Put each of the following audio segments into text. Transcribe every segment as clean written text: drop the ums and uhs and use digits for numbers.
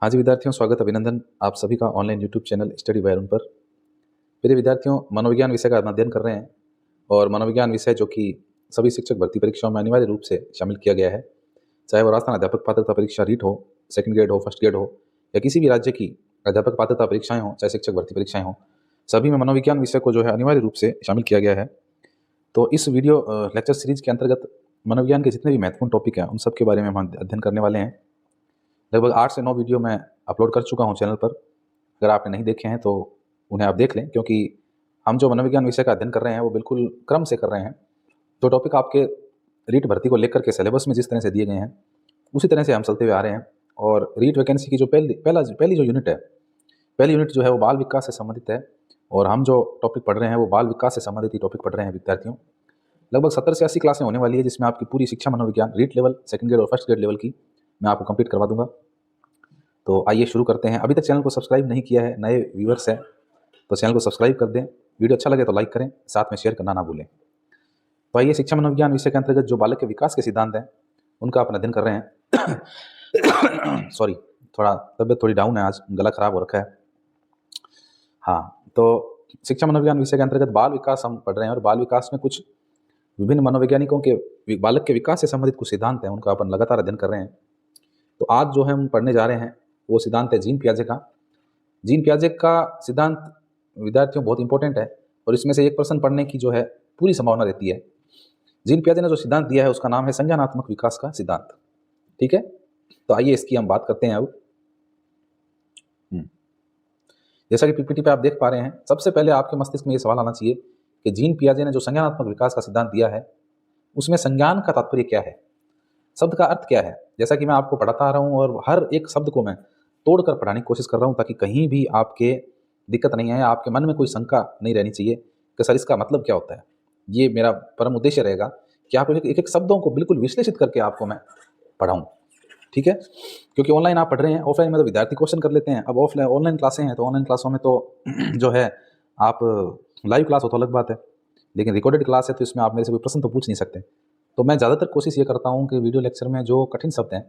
हाँ जी विद्यार्थियों, स्वागत अभिनंदन आप सभी का online YouTube channel study bye Arun पर। मेरे विद्यार्थियों, मनोविज्ञान विषय का अध्ययन कर रहे हैं और मनोविज्ञान विषय जो कि सभी शिक्षक भर्ती परीक्षाओं में अनिवार्य रूप से शामिल किया गया है, चाहे वो राजस्थान अध्यापक पात्रता परीक्षा रीट हो, सेकंड ग्रेड हो, फर्स्ट ग्रेड हो या किसी भी राज्य की अध्यापक पात्रता परीक्षाएं हों, चाहे शिक्षक भर्ती परीक्षाएं हों, सभी में मनोविज्ञान विषय को जो है अनिवार्य रूप से शामिल किया गया है। तो इस वीडियो लेक्चर सीरीज के अंतर्गत मनोविज्ञान के जितने भी महत्वपूर्ण टॉपिक हैं उन सब के बारे में हम अध्ययन करने वाले हैं। लगभग 8 से 9 वीडियो मैं अपलोड कर चुका हूं चैनल पर। अगर आपने नहीं देखे हैं तो उन्हें आप देख लें, क्योंकि हम जो मनोविज्ञान विषय का अध्ययन कर रहे हैं वो बिल्कुल क्रम से कर रहे हैं। जो टॉपिक आपके रीट भर्ती को लेकर के सिलेबस में जिस तरह से दिए गए हैं उसी तरह से हम चलते हुए आ रहे हैं। और रीट वैकेंसी की जो पहली जो यूनिट है, पहली यूनिट जो है वो बाल विकास से संबंधित है और हम जो टॉपिक पढ़ रहे हैं वो बाल विकास से संबंधित ही टॉपिक पढ़ रहे हैं विद्यार्थियों। लगभग 70 से 80 क्लासें होने वाली है, जिसमें आपकी पूरी शिक्षा मनोविज्ञान रीट लेवल, सेकंड ग्रेड और फर्स्ट ग्रेड लेवल की मैं आपको कंप्लीट करवा दूंगा। तो आइए शुरू करते हैं। अभी तक चैनल को सब्सक्राइब नहीं किया है, नए व्यूअर्स हैं तो चैनल को सब्सक्राइब कर दें, वीडियो अच्छा लगे तो लाइक करें, साथ में शेयर करना ना भूलें। तो आइए शिक्षा मनोविज्ञान विषय के अंतर्गत जो बालक के विकास के सिद्धांत हैं उनका अपन अध्ययन कर रहे हैं। सॉरी, थोड़ा तबियत थोड़ी डाउन है, आज गला खराब हो रखा है। हाँ, तो शिक्षा मनोविज्ञान विषय के अंतर्गत बाल विकास हम पढ़ रहे हैं और बाल विकास में कुछ विभिन्न मनोवैज्ञानिकों के बालक के विकास से संबंधित कुछ सिद्धांत हैं, उनका अपन लगातार अध्ययन कर रहे हैं। तो आज जो है हम पढ़ने जा रहे हैं वो सिद्धांत है जीन पियाजे का। जीन पियाजे का सिद्धांत विद्यार्थियों बहुत इंपॉर्टेंट है और इसमें से एक प्रश्न पढ़ने की जो है पूरी संभावना रहती है। जीन पियाजे ने जो सिद्धांत दिया है उसका नाम है संज्ञानात्मक विकास का सिद्धांत। ठीक है, तो आइए इसकी हम बात करते हैं अब। जैसा कि पीपीटी पे आप देख पा रहे हैं, सबसे पहले आपके मस्तिष्क में ये सवाल आना चाहिए कि जीन पियाजे ने जो संज्ञानात्मक विकास का सिद्धांत दिया है उसमें संज्ञान का तात्पर्य क्या है, शब्द का अर्थ क्या है। जैसा कि मैं आपको पढ़ाता आ रहा हूँ और हर एक शब्द को मैं तोड़कर पढ़ाने की कोशिश कर रहा हूँ ताकि कहीं भी आपके दिक्कत नहीं आए, आपके मन में कोई शंका नहीं रहनी चाहिए कि सर इसका मतलब क्या होता है। ये मेरा परम उद्देश्य रहेगा कि आप एक एक शब्दों को बिल्कुल विश्लेषित करके आपको मैं पढ़ाऊँ। ठीक है, क्योंकि ऑनलाइन आप पढ़ रहे हैं, ऑफलाइन में तो विद्यार्थी क्वेश्चन कर लेते हैं। अब ऑनलाइन क्लासें हैं तो ऑनलाइन क्लासों में तो जो है आप लाइव क्लास हो तो अलग बात है, लेकिन रिकॉर्डेड क्लास है तो इसमें आप मेरे से कोई प्रश्न तो पूछ नहीं सकते। तो मैं ज़्यादातर कोशिश ये करता हूँ कि वीडियो लेक्चर में जो कठिन शब्द हैं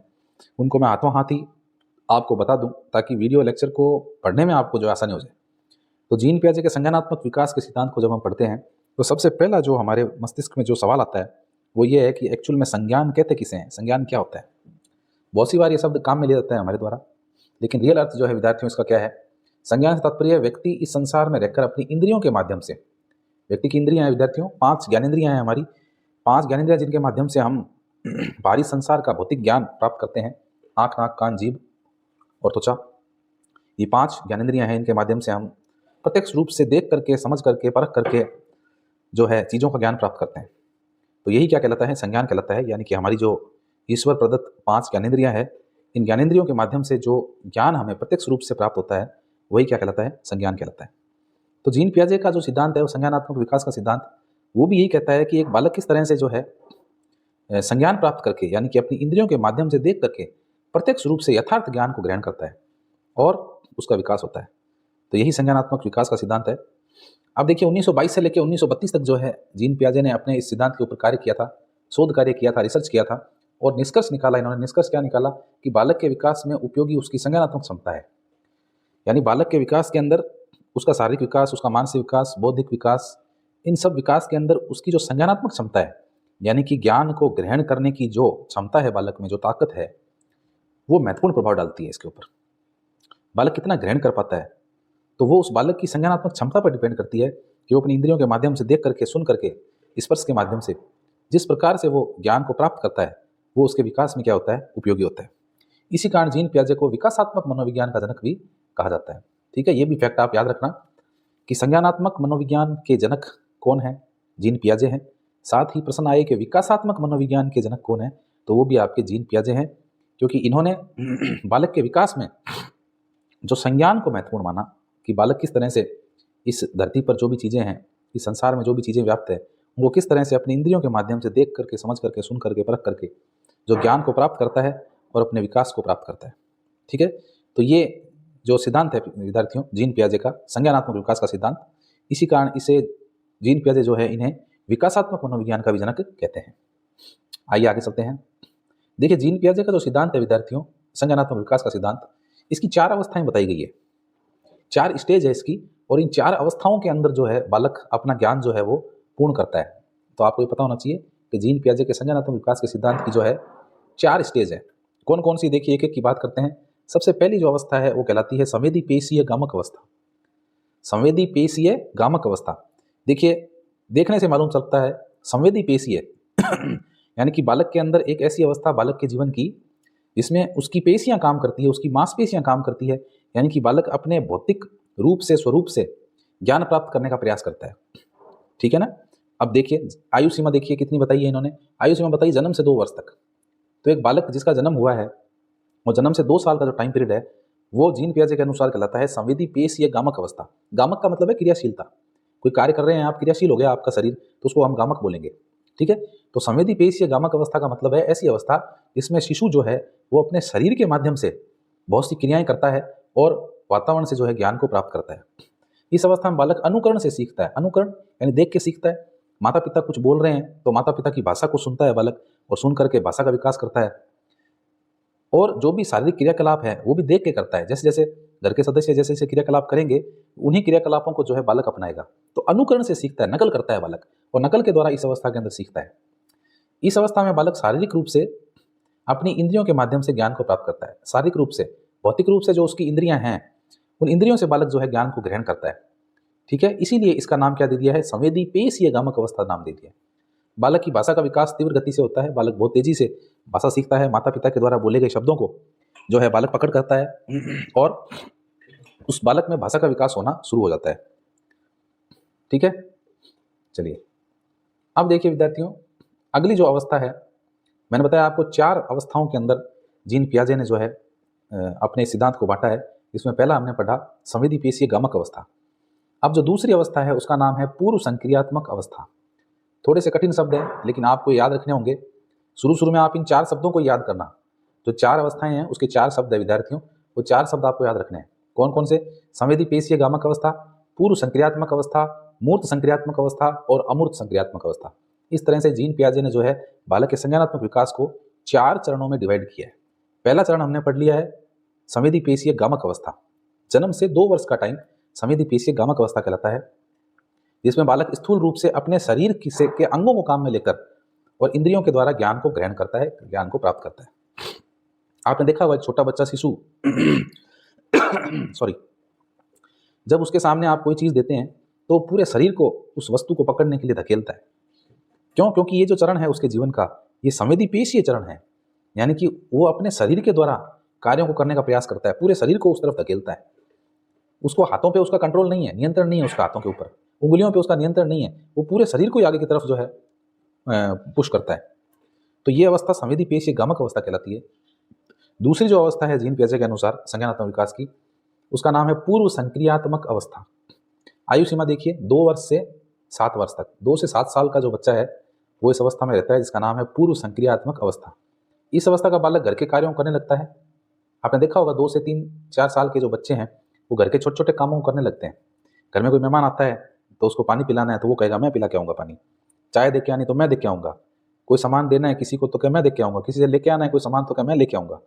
उनको मैं हाथों हाथ ही आपको बता दूं ताकि वीडियो लेक्चर को पढ़ने में आपको जो आसानी हो जाए। तो जीन पियाजे के संज्ञानात्मक विकास के सिद्धांत को जब हम पढ़ते हैं तो सबसे पहला जो हमारे मस्तिष्क में जो सवाल आता है वो ये है कि एक्चुअल में संज्ञान कहते किसे हैं, संज्ञान क्या होता है। बहुत सी बार ये शब्द काम में लिया जाता है हमारे द्वारा, लेकिन रियल अर्थ जो है विद्यार्थियों इसका क्या है। संज्ञान से तात्पर्य व्यक्ति इस संसार में रहकर अपनी इंद्रियों के माध्यम से, व्यक्ति की इंद्रियां हैं विद्यार्थियों, 5 ज्ञानेंद्रियां हैं हमारी, 5 ज्ञानेंद्रियां जिनके माध्यम से हम बाहरी संसार का भौतिक ज्ञान प्राप्त करते हैं। आँख, नाक, कान, जीभ और त्वचा, ये 5 ज्ञानेंद्रियां हैं, इनके माध्यम से हम प्रत्यक्ष रूप से देख करके, समझ करके, परख करके जो है चीज़ों का ज्ञान प्राप्त करते हैं। तो यही क्या कहलाता है, संज्ञान कहलाता है। यानी कि हमारी जो ईश्वर प्रदत्त 5 ज्ञानेंद्रियां है, इन ज्ञानेंद्रियों के माध्यम से जो ज्ञान हमें प्रत्यक्ष रूप से प्राप्त होता है वही क्या कहलाता है, संज्ञान कहलाता है। तो जीन पियाजे का जो सिद्धांत है वो संज्ञानात्मक विकास का सिद्धांत, वो भी यही कहता है कि एक बालक किस तरह से जो है संज्ञान प्राप्त करके, यानी कि अपनी इंद्रियों के माध्यम से देख करके प्रत्यक्ष रूप से यथार्थ ज्ञान को ग्रहण करता है और उसका विकास होता है। तो यही संज्ञानात्मक विकास का सिद्धांत है। अब देखिए 1922 से लेकर 1932 तक जो है जीन पियाजे ने अपने इस सिद्धांत के ऊपर कार्य किया था, शोध कार्य किया था, रिसर्च किया था और निष्कर्ष निकाला। इन्होंने निष्कर्ष क्या निकाला कि बालक के विकास में उपयोगी उसकी संज्ञानात्मक क्षमता है। यानी बालक के विकास के अंदर उसका शारीरिक विकास, उसका मानसिक विकास, बौद्धिक विकास, इन सब विकास के अंदर उसकी जो संज्ञानात्मक क्षमता है, यानी कि ज्ञान को ग्रहण करने की जो क्षमता है बालक में, जो ताकत है, वो महत्वपूर्ण प्रभाव डालती है इसके ऊपर। बालक कितना ग्रहण कर पाता है तो वो उस बालक की संज्ञानात्मक क्षमता पर डिपेंड करती है कि वो अपनी इंद्रियों के माध्यम से देख करके, सुन करके, स्पर्श के माध्यम से जिस प्रकार से वो ज्ञान को प्राप्त करता है वो उसके विकास में क्या होता है, उपयोगी होता है। इसी कारण जीन पियाजे को विकासात्मक मनोविज्ञान का जनक भी कहा जाता है। ठीक है, ये भी फैक्ट आप याद रखना कि संज्ञानात्मक मनोविज्ञान के जनक कौन है, जीन पियाजे हैं। साथ ही प्रश्न आए कि विकासात्मक मनोविज्ञान के जनक कौन है, तो वो भी आपके जीन पियाजे हैं, क्योंकि इन्होंने बालक के विकास में जो संज्ञान को महत्वपूर्ण माना कि बालक किस तरह से इस धरती पर जो भी चीज़ें हैं, इस संसार में जो भी चीज़ें व्याप्त है, वो किस तरह से अपनी इंद्रियों के माध्यम से देख करके, समझ करके, सुन करके, परख करके जो ज्ञान को प्राप्त करता है और अपने विकास को प्राप्त करता है। ठीक है, तो ये जो सिद्धांत है विद्यार्थियों जीन पियाजे का, संज्ञानात्मक विकास का सिद्धांत, इसी कारण इसे जीन पियाजे जो है इन्हें विकासात्मक मनोविज्ञान का भी जनक कहते हैं। आइए आगे चलते हैं। देखिए जीन पियाजे का जो सिद्धांत है विद्यार्थियों, संज्ञानात्मक विकास का सिद्धांत, इसकी 4 अवस्थाएं बताई गई है, 4 स्टेज है इसकी, और इन 4 अवस्थाओं के अंदर जो है बालक अपना ज्ञान जो है वो पूर्ण करता है। तो आपको ये पता होना चाहिए कि जीन पियाजे के संज्ञानात्मक विकास के सिद्धांत की जो है 4 स्टेज है। कौन कौन सी, देखिए एक एक की बात करते हैं। सबसे पहली जो अवस्था है वो कहलाती है संवेदी पेशीय गामक अवस्था। संवेदी पेशीय गामक अवस्था, देखिए देखने से मालूम चलता है संवेदी पेशीय यानी कि बालक के अंदर एक ऐसी अवस्था बालक के जीवन की जिसमें उसकी पेशियां काम करती है, उसकी मांसपेशियां काम करती है, यानी कि बालक अपने भौतिक रूप से, स्वरूप से ज्ञान प्राप्त करने का प्रयास करता है। ठीक है ना। अब देखिए आयु सीमा देखिए कितनी बताई है इन्होंने, आयु सीमा बताई जन्म से 2 वर्ष तक। तो एक बालक जिसका जन्म हुआ है और जन्म से 2 साल का जो टाइम पीरियड है वो जीन पियाजे के अनुसार कहलाता है संवेदी पेशीय गामक अवस्था। गामक का मतलब है क्रियाशीलता, कोई कार्य कर रहे हैं आप, क्रियाशील हो गया आपका शरीर, तो उसको हम गामक बोलेंगे। ठीक है। तो संवेदी पेशीय गामक अवस्था का मतलब है ऐसी अवस्था जिसमें शिशु जो है वो अपने शरीर के माध्यम से बहुत सी क्रियाएं करता है और वातावरण से जो है ज्ञान को प्राप्त करता है। इस अवस्था में बालक अनुकरण से सीखता है। अनुकरण यानी देख के सीखता है। माता पिता कुछ बोल रहे हैं तो माता पिता की भाषा को सुनता है बालक, और सुन करके भाषा का विकास करता है। और जो भी शारीरिक क्रियाकलाप है वो भी देख के करता है। जैसे जैसे घर के सदस्य जैसे जैसे क्रियाकलाप करेंगे उन्हीं क्रियाकलापों को जो है बालक अपनाएगा। तो अनुकरण से सीखता है, नकल करता है बालक, और नकल के द्वारा इस अवस्था के अंदर सीखता है। इस अवस्था में बालक शारीरिक रूप से अपनी इंद्रियों के माध्यम से ज्ञान को प्राप्त करता है। शारीरिक रूप से, भौतिक रूप से जो उसकी इंद्रियां हैं उन इंद्रियों से बालक जो है ज्ञान को ग्रहण करता है। ठीक है। इसीलिए इसका नाम क्या दे दिया है, संवेदी पेशीय गामक अवस्था नाम दे दिया। बालक की भाषा का विकास तीव्र गति से होता है। बालक बहुत तेजी से भाषा सीखता है। माता पिता के द्वारा बोले गए शब्दों को जो है बालक पकड़ करता है और उस बालक में भाषा का विकास होना शुरू हो जाता है। ठीक है। चलिए अब देखिए विद्यार्थियों, अगली जो अवस्था है, मैंने बताया आपको 4 अवस्थाओं के अंदर जीन पियाजे ने जो है अपने सिद्धांत को बांटा है। इसमें पहला हमने पढ़ा संवेदी पेशीय गामक अवस्था। अब जो दूसरी अवस्था है उसका नाम है पूर्व संक्रियात्मक अवस्था। थोड़े से कठिन शब्द हैं लेकिन आपको याद रखने होंगे। शुरू में आप इन 4 शब्दों को याद करना। जो 4 अवस्थाएं हैं उसके 4 शब्द है विद्यार्थियों, वो 4 शब्द आपको याद रखने हैं। कौन कौन से, संवेदी पेशीय गामक अवस्था, पूर्व संक्रियात्मक अवस्था, मूर्त संक्रियात्मक अवस्था और अमूर्त संक्रियात्मक अवस्था। इस तरह से जीन पियाजे ने जो है बालक के संज्ञानात्मक विकास को 4 चरणों में डिवाइड किया है। पहला चरण हमने पढ़ लिया है संवेदी पेशीय गामक अवस्था। जन्म से 2 वर्ष का टाइम संवेदी पेशीय गामक अवस्था कहलाता है, जिसमें बालक स्थूल रूप से अपने शरीर के अंगों को काम में लेकर और इंद्रियों के द्वारा ज्ञान को ग्रहण करता है, ज्ञान को प्राप्त करता है। आपने देखा होगा छोटा बच्चा शिशु सॉरी, जब उसके सामने आप कोई चीज देते हैं तो पूरे शरीर को उस वस्तु को पकड़ने के लिए धकेलता है। क्यों? क्योंकि ये जो चरण है उसके जीवन का, ये संवेदी पेशीय चरण है। यानी कि वो अपने शरीर के द्वारा कार्यों को करने का प्रयास करता है, पूरे शरीर को उस तरफ धकेलता है। उसको हाथों पे उसका कंट्रोल नहीं है, नियंत्रण नहीं है उसका हाथों के ऊपर, उंगलियों पे उसका नियंत्रण नहीं है, वो पूरे शरीर को ही आगे की तरफ जो है पुश करता है। तो ये अवस्था संवेदी पेशीय गामक अवस्था कहलाती है। दूसरी जो अवस्था है जीन पियाजे के अनुसार संज्ञानात्मक विकास की, उसका नाम है पूर्व संक्रियात्मक अवस्था। आयु सीमा देखिए 2 वर्ष से 7 वर्ष तक, 2 से 7 साल का जो बच्चा है वो इस अवस्था में रहता है, जिसका नाम है पूर्व संक्रियात्मक अवस्था। इस अवस्था का बालक घर के कार्यों को करने लगता है। आपने देखा होगा 2 से 3-4 साल के जो बच्चे हैं वो घर के छोटे छोटे कामों को करने लगते हैं। घर में कोई मेहमान आता है तो उसको पानी पिलाना है तो वो कहेगा मैं पिला के आऊँगा पानी, चाय दे के आनी तो मैं दे के आऊँगा, कोई सामान देना है किसी को तो क्या मैं दे के आऊँगा, किसी से लेके आना है कोई सामान तो क्या मैं लेके आऊँगा।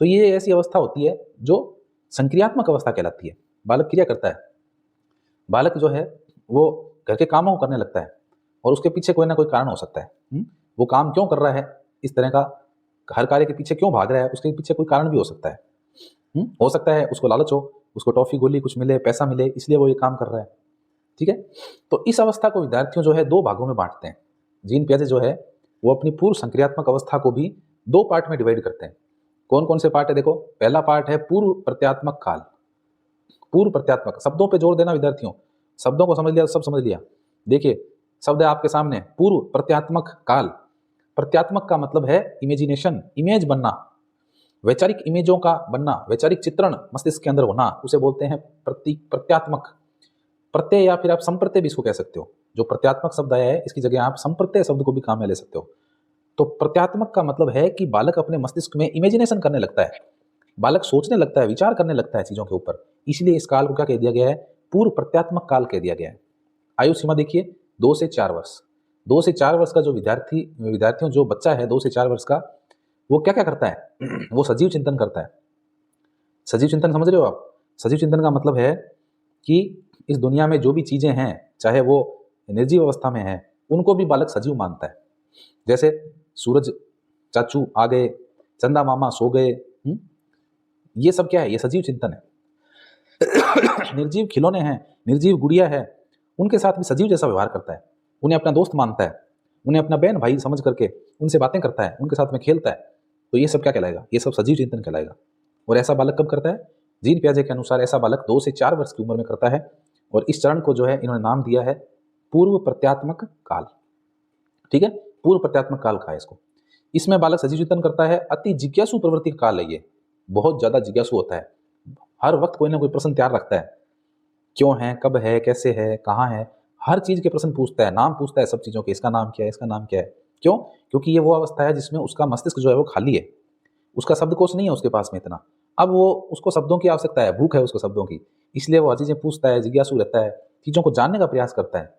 तो ये ऐसी अवस्था होती है जो संक्रियात्मक अवस्था कहलाती है। बालक क्रिया करता है, बालक जो है वो घर के कामों को करने लगता है और उसके पीछे कोई ना कोई कारण हो सकता है। वो काम क्यों कर रहा है, इस तरह का हर कार्य के पीछे क्यों भाग रहा है, उसके पीछे कोई कारण भी हो सकता है। हो सकता है उसको लालच हो, उसको टॉफी गोली कुछ मिले, पैसा मिले, इसलिए वो ये काम कर रहा है। ठीक है। तो इस अवस्था को विद्यार्थियों जो है 2 भागों में बांटते हैं। जीन पियाजे जो है वो अपनी पूर्व संक्रियात्मक अवस्था को भी 2 पार्ट में डिवाइड करते हैं। कौन कौन से पार्ट है देखो, पहला पार्ट है पूर्व प्रत्यात्मक काल। पूर्व प्रत्यात्मक, शब्दों पे जोर देना विद्यार्थियों, शब्दों को समझ लिया, सब समझ लिया। देखिए शब्द है आपके सामने, पूर्व प्रत्यात्मक काल। प्रत्यात्मक का मतलब है इमेजिनेशन, इमेज बनना, वैचारिक इमेजों का बनना, वैचारिक चित्रण मस्तिष्क के अंदर होना, उसे बोलते हैं प्रत्यात्मक। प्रत्यय या फिर आप संप्रत्यय भी इसको कह सकते हो। जो प्रत्यात्मक शब्द आया है इसकी जगह आप संप्रत्यय शब्द को भी काम में ले सकते हो। तो प्रत्यात्मक का मतलब है कि बालक अपने मस्तिष्क में इमेजिनेशन करने लगता है, बालक सोचने लगता है, विचार करने लगता है चीजों के ऊपर। इसलिए इस काल को क्या कह दिया गया है, पूर्व प्रत्यात्मक काल कह दिया गया है। आयु सीमा देखिए 2 से 4 वर्ष। 2 से 4 वर्ष का जो विद्यार्थियों जो बच्चा है 2 से 4 वर्ष का, वो क्या क्या करता है वो सजीव चिंतन करता है, सजीव चिंतन समझ रहे हो आप? सजीव चिंतन का मतलब है कि इस दुनिया में जो भी चीजें हैं, चाहे वो निर्जीव अवस्था में है, उनको भी बालक सजीव मानता है। जैसे सूरज चाचू आ गए, चंदा मामा सो गए, ये सब क्या है? ये सजीव चिंतन है। निर्जीव खिलौने हैं, निर्जीव गुड़िया है, उनके साथ भी सजीव जैसा व्यवहार करता है, उन्हें अपना दोस्त मानता है, उन्हें अपना बहन भाई समझ करके उनसे बातें करता है, उनके साथ में खेलता है। तो ये सब क्या कहलाएगा? ये सब सजीव चिंतन कहलाएगा। और ऐसा बालक कब करता है? जीन पियाजे के अनुसार ऐसा बालक 2 से 4 वर्ष की उम्र में करता है। और इस चरण को जो है इन्होंने नाम दिया है पूर्व प्रत्यात्मक काल। ठीक है, पूर्व प्रत्यात्मक काल कहा है इसको। इसमें बालक सजीव चिंतन करता है। अति जिज्ञासु प्रवृत्ति का काल है ये, बहुत ज्यादा जिज्ञासु होता है, हर वक्त कोई ना कोई प्रश्न तैयार रखता है। क्यों है, कब है, कैसे है, कहाँ है, हर चीज के प्रश्न पूछता है, नाम पूछता है सब चीजों के, इसका नाम क्या है, इसका नाम क्या है। क्यों? क्योंकि ये वो अवस्था है जिसमें उसका मस्तिष्क जो है वो खाली है, उसका शब्दकोश नहीं है उसके पास में इतना। अब वो उसको शब्दों की आवश्यकता है, भूख है उसको शब्दों की, इसलिए वो हर चीजें पूछता है, जिज्ञासु रहता है, चीजों को जानने का प्रयास करता है।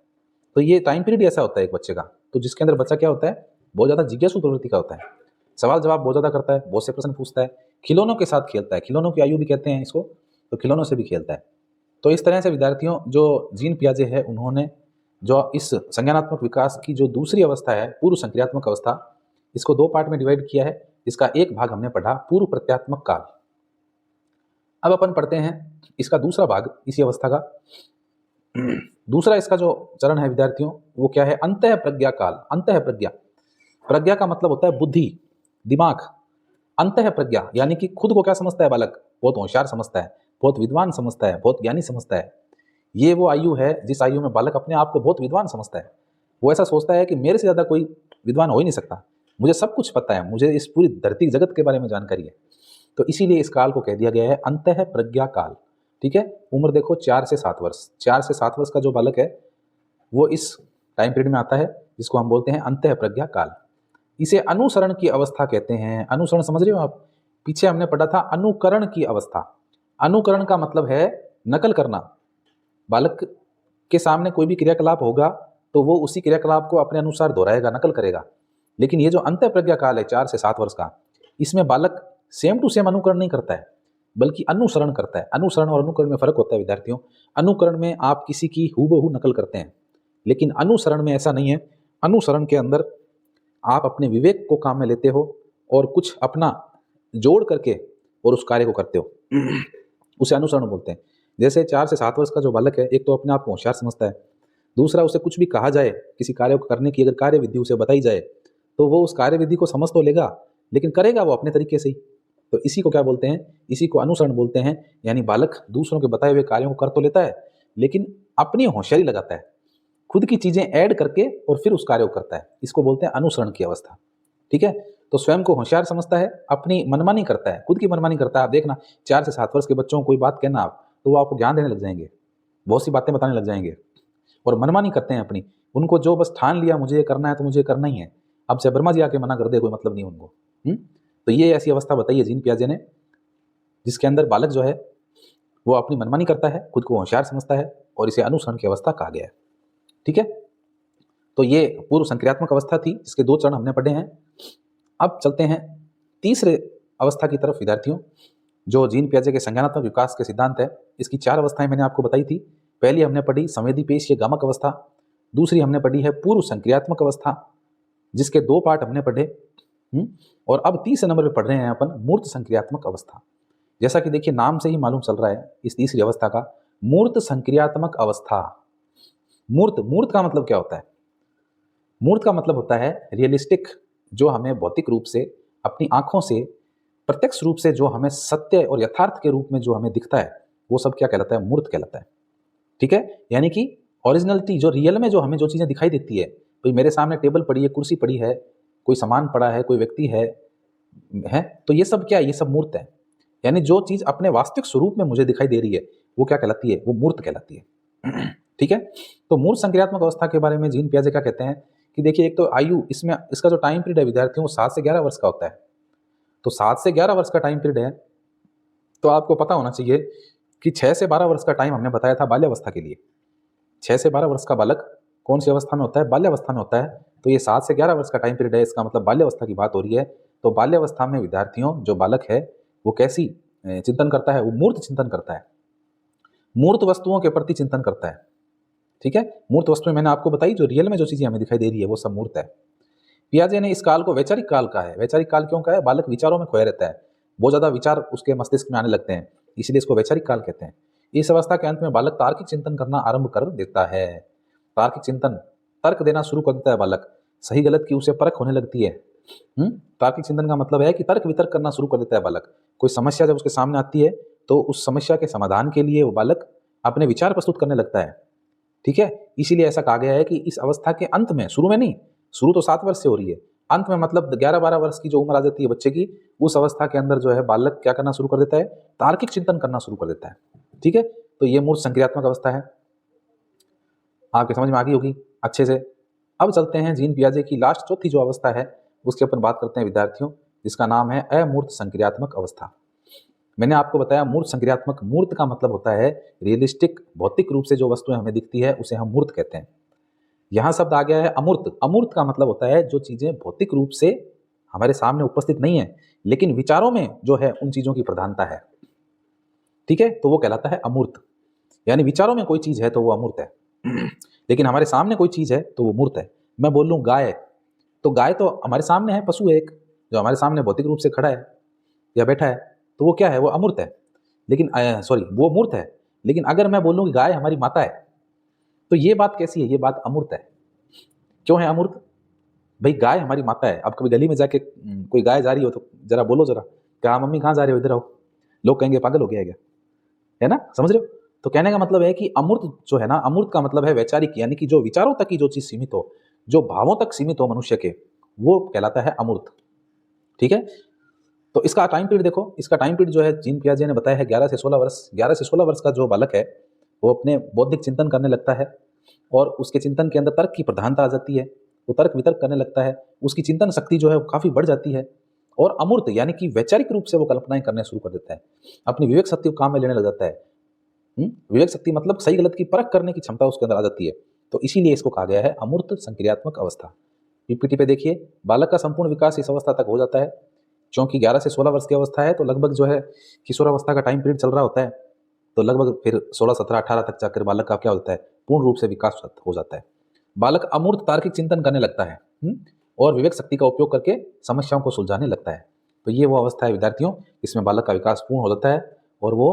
तो ये टाइम पीरियड ऐसा होता है एक बच्चे का, तो जिसके अंदर बच्चा क्या होता है, बहुत ज्यादा जिज्ञासु प्रवृत्ति का होता है, सवाल जवाब बहुत ज्यादा करता है, बहुत से प्रश्न पूछता है, खिलौनों के साथ खेलता है, खिलौनों की आयु भी कहते हैं इसको, तो खिलौनों से भी खेलता है। तो इस तरह से विद्यार्थियों, जो जीन पियाजे है उन्होंने जो इस संज्ञानात्मक विकास की जो दूसरी अवस्था है, पूर्व संक्रियात्मक अवस्था, इसको 2 पार्ट में डिवाइड किया है। इसका एक भाग हमने पढ़ा पूर्व प्रत्यात्मक काल। अब अपन पढ़ते हैं इसका दूसरा भाग इसी अवस्था का। दूसरा इसका जो चरण है विद्यार्थियों, वो क्या है? अंतः प्रज्ञा काल। अंतः प्रज्ञा, प्रज्ञा का मतलब होता है बुद्धि, दिमाग। अंतः प्रज्ञा यानी कि खुद को क्या समझता है बालक? बहुत होशियार समझता है, बहुत विद्वान समझता है, बहुत ज्ञानी समझता है। ये वो आयु है जिस आयु में बालक अपने आप को बहुत विद्वान समझता है। वो ऐसा सोचता है कि मेरे से ज्यादा कोई विद्वान हो ही नहीं सकता, मुझे सब कुछ पता है, मुझे इस पूरी धरती जगत के बारे में जानकारी है। तो इसीलिए इस काल को कह दिया गया है अंतः प्रज्ञा काल। ठीक है, उम्र देखो 4 से 7 वर्ष। 4 से 7 वर्ष का जो बालक है वो इस टाइम पीरियड में आता है, जिसको हम बोलते हैं अंतः प्रज्ञा काल। इसे अनुसरण की अवस्था कहते हैं। अनुसरण समझ रहे हो आप? पीछे हमने पढ़ा था अनुकरण की अवस्था। अनुकरण का मतलब है नकल करना। बालक के सामने कोई भी क्रियाकलाप होगा तो वो उसी क्रियाकलाप को अपने अनुसार दोहराएगा, नकल करेगा। लेकिन ये जो अंतः प्रज्ञा काल है 4 से 7 वर्ष का, इसमें बालक सेम टू सेम अनुकरण नहीं करता है, बल्कि अनुसरण करता है। अनुसरण और अनुकरण में फर्क होता है विद्यार्थियों। अनुकरण में आप किसी की हूबहू नकल करते हैं, लेकिन अनुसरण में ऐसा नहीं है। अनुसरण के अंदर आप अपने विवेक को काम में लेते हो और कुछ अपना जोड़ करके और उस कार्य को करते हो, उसे अनुसरण बोलते हैं। जैसे 4 से 7 वर्ष का जो बालक है, एक तो अपने आप को होशियार समझता है, दूसरा उसे कुछ भी कहा जाए, किसी कार्य को करने की अगर कार्य विधि उसे बताई जाए तो वो उस कार्य विधि को समझ तो लेगा, लेकिन करेगा वो अपने तरीके से ही। तो इसी को क्या बोलते हैं? इसी को अनुसरण बोलते हैं। यानी बालक दूसरों के बताए हुए कार्यों को कर तो लेता है, लेकिन अपनी होशियारी लगाता है, खुद की चीजें ऐड करके और फिर उस कार्य को करता है। इसको बोलते हैं अनुसरण की अवस्था। ठीक है, तो स्वयं को होशियार समझता है, अपनी मनमानी करता है, खुद की मनमानी करता है। आप देखना 4 से 7 वर्ष के बच्चों को कोई बात कहना आप, तो वो आपको ज्ञान देने लग जाएंगे, बहुत सी बातें बताने लग जाएंगे, और मनमानी करते हैं अपनी। उनको जो बस ठान लिया मुझे ये करना है तो मुझे करना ही है, अब से ब्रह्मा जी आके मना कर दे कोई मतलब नहीं उनको। तो ये ऐसी अवस्था बताई है जीन पियाजे ने, जिसके अंदर बालक जो है वो अपनी मनमानी करता है, खुद को होशियार समझता है, और इसे अनुसरण की अवस्था कहा गया है। ठीक है, तो ये पूर्व संक्रियात्मक अवस्था थी, जिसके 2 चरण हमने पढ़े हैं। अब चलते हैं तीसरे अवस्था की तरफ विद्यार्थियों, जो जीन पियाजे के संज्ञानात्मक विकास के सिद्धांत है। इसकी 4 अवस्थाएं मैंने आपको बताई थी। पहली हमने पढ़ी संवेदी पेशीय गामक अवस्था, दूसरी हमने पढ़ी है पूर्व संक्रियात्मक अवस्था, जिसके 2 पार्ट हमने पढ़े। और अब तीसरे नंबर पे पढ़ रहे हैं अपन मूर्त संक्रियात्मक अवस्था। जैसा कि देखिए नाम से ही मालूम चल रहा है इस तीसरी अवस्था का, मूर्त संक्रियात्मक अवस्था। मूर्त का मतलब क्या होता है? मूर्त का मतलब होता है रियलिस्टिक, जो हमें भौतिक रूप से अपनी आंखों से प्रत्यक्ष रूप से जो हमें सत्य और यथार्थ के रूप में जो हमें दिखता है, वो सब क्या कहलाता है? मूर्त कहलाता है। ठीक है, यानी कि ओरिजिनलिटी, जो रियल में जो हमें जो चीजें दिखाई देती है, भाई मेरे सामने टेबल पड़ी है, कुर्सी पड़ी है, कोई सामान पड़ा है, कोई व्यक्ति है, तो ये सब क्या है? ये सब मूर्त है। यानी जो चीज अपने वास्तविक स्वरूप में मुझे दिखाई दे रही है, वो क्या कहलाती है? वो मूर्त कहलाती है। ठीक है, तो मूर्त संक्रियात्मक अवस्था के बारे में जीन पियाजे क्या कहते हैं कि देखिए, एक तो आयु, इसमें इसका जो टाइम पीरियड है विद्यार्थियों, वो 7 से 11 वर्ष का होता है। तो 7 से 11 वर्ष का टाइम पीरियड है, तो आपको पता होना चाहिए कि 6 से 12 वर्ष का टाइम हमने बताया था बाल्यावस्था के लिए। 6 से 12 वर्ष का बालक कौन सी अवस्था में होता है? बाल्यावस्था में होता है। तो ये 7 से 11 वर्ष का टाइम पीरियड है, इसका मतलब बाल्यावस्था की बात हो रही है। तो बाल्यावस्था में विद्यार्थियों जो बालक है वो कैसी चिंतन करता है वो मूर्त चिंतन करता है, मूर्त वस्तुओं के प्रति चिंतन करता है। ठीक है, मूर्त वस्तुएं मैंने आपको बताई, जो रियल में जो चीजें हमें दिखाई दे रही है वो सब मूर्त है। पियाजे ने इस काल को वैचारिक काल कहा है। वैचारिक काल क्यों कहा है? बालक विचारों में खोया रहता है, बहुत ज्यादा विचार उसके मस्तिष्क में आने लगते हैं, इसलिए इसको वैचारिक काल कहते हैं। इस अवस्था के अंत में बालक तार्किक चिंतन करना आरंभ कर देता है। तार्किक चिंतन, तर्क देना शुरू कर देता है बालक, सही गलत की उसे परख होने लगती है। तार्किक चिंतन का मतलब है कि तर्क वितर्क करना शुरू कर देता है बालक। कोई समस्या जब उसके सामने आती है तो उस समस्या के समाधान के लिए वो बालक अपने विचार प्रस्तुत करने लगता है। ठीक है, इसीलिए ऐसा कहा गया है कि इस अवस्था के अंत में, शुरू में नहीं, शुरू तो 7 वर्ष से हो रही है, अंत में मतलब 11-12 वर्ष की जो उम्र आ जाती है बच्चे की, उस अवस्था के अंदर जो है बालक क्या करना शुरू कर देता है? तार्किक चिंतन करना शुरू कर देता है। ठीक है, तो ये मूर्त संक्रियात्मक अवस्था है, आपके समझ में आ गई होगी अच्छे से। अब चलते हैं जीन पियाजे की लास्ट चौथी जो अवस्था है उसके ऊपर बात करते हैं विद्यार्थियों, जिसका नाम है अमूर्त संक्रियात्मक अवस्था। मैंने आपको बताया मूर्त संक्रियात्मक, मूर्त का मतलब होता है रियलिस्टिक, भौतिक रूप से जो वस्तुएं हमें दिखती है उसे हम मूर्त कहते हैं। यहां शब्द आ गया है अमूर्त। अमूर्त का मतलब होता है जो चीजें भौतिक रूप से हमारे सामने उपस्थित नहीं है लेकिन विचारों में जो है उन चीजों की प्रधानता है। ठीक है, तो वो कहलाता है अमूर्त। यानी विचारों में कोई चीज है तो वो अमूर्त है लेकिन हमारे सामने कोई चीज है तो वो मूर्त है। मैं बोल लूं गाय, तो गाय तो हमारे सामने है, पशु है एक जो हमारे सामने भौतिक रूप से खड़ा है या बैठा है, तो वो क्या है? वो अमूर्त है। लेकिन वो मूर्त है। लेकिन अगर मैं बोलूं कि गाय हमारी माता है तो ये बात कैसी है? ये बात अमूर्त है। क्यों है अमूर्त? भाई गाय हमारी माता है। अब कभी गली में जाके कोई गाय जा रही हो तो जरा बोलो, जरा कहा मम्मी कहाँ जा रहे हो, इधर आओ, लोग कहेंगे पागल हो गया है क्या? है ना, समझ रहे हो? तो कहने का मतलब है कि अमूर्त जो है ना, अमूर्त का मतलब है वैचारिक, यानी कि जो विचारों तक की जो चीज सीमित हो, जो भावों तक सीमित हो मनुष्य के, वो कहलाता है अमूर्त। ठीक है, तो इसका टाइम पीरियड देखो। इसका टाइम पीरियड जो है जीन पियाजे ने बताया है 11 से 16 वर्ष। 11 से 16 वर्ष का जो बालक है वो अपने बौद्धिक चिंतन करने लगता है और उसके चिंतन के अंदर तर्क की प्रधानता आ जाती है, वो तर्क वितर्क करने लगता है, उसकी चिंतन शक्ति जो है वो काफी बढ़ जाती है और अमूर्त यानी कि वैचारिक रूप से वो कल्पनाएं करने शुरू कर देता है, अपनी विवेक शक्ति को काम में लेने लग जाता है। विवेक शक्ति मतलब सही गलत की परख करने की क्षमता उसके अंदर आ जाती है, तो इसीलिए इसको कहा गया है अमूर्त संक्रियात्मक अवस्था। पीपीटी पे देखिए, बालक का संपूर्ण विकास इस अवस्था तक हो जाता है। क्योंकि 11 से 16 वर्ष की अवस्था है तो लगभग जो है किशोरावस्था का टाइम पीरियड चल रहा होता है, तो लगभग फिर 16, 17, 18 तक जाकर बालक का क्या होता है? पूर्ण रूप से विकास हो जाता है। बालक अमूर्त तार्किक चिंतन करने लगता है और विवेक शक्ति का उपयोग करके समस्याओं को सुलझाने लगता है। तो ये वो अवस्था है विद्यार्थियों, इसमें बालक का विकास पूर्ण हो जाता है और वो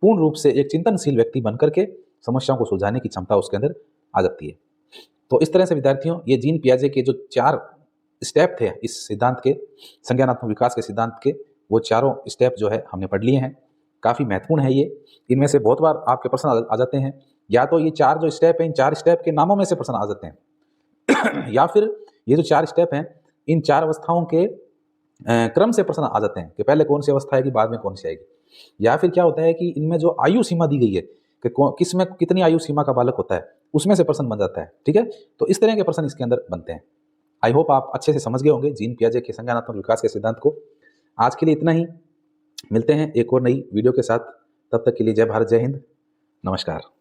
पूर्ण रूप से एक चिंतनशील व्यक्ति बनकर के समस्याओं को सुलझाने की क्षमता उसके अंदर आ जाती है। तो इस तरह से विद्यार्थियों, ये जीन पियाजे के जो 4 स्टेप थे इस सिद्धांत के, संज्ञानात्मक विकास के सिद्धांत के, वो चारों स्टेप जो है हमने पढ़ लिए हैं। काफ़ी महत्वपूर्ण है ये। इनमें से बहुत बार आपके प्रश्न आ जाते हैं, या तो ये 4 जो स्टेप हैं, इन 4 स्टेप के नामों में से प्रश्न आ जाते हैं या फिर ये जो 4 स्टेप हैं, इन 4 अवस्थाओं के क्रम से प्रश्न आ जाते हैं कि पहले कौन सी अवस्था आएगी, बाद में कौन सी आएगी। या फिर क्या होता है कि इनमें जो आयु सीमा दी गई है कि किस में कितनी आयु सीमा का बालक होता है, उसमें से प्रश्न बन जाता है। ठीक है, तो इस तरह के प्रश्न इसके अंदर बनते हैं। आई होप आप अच्छे से समझ गए होंगे जीन पियाजे के संज्ञानात्मक विकास के सिद्धांत को। आज के लिए इतना ही, मिलते हैं एक और नई वीडियो के साथ। तब तक के लिए जय भारत, जय हिंद, नमस्कार।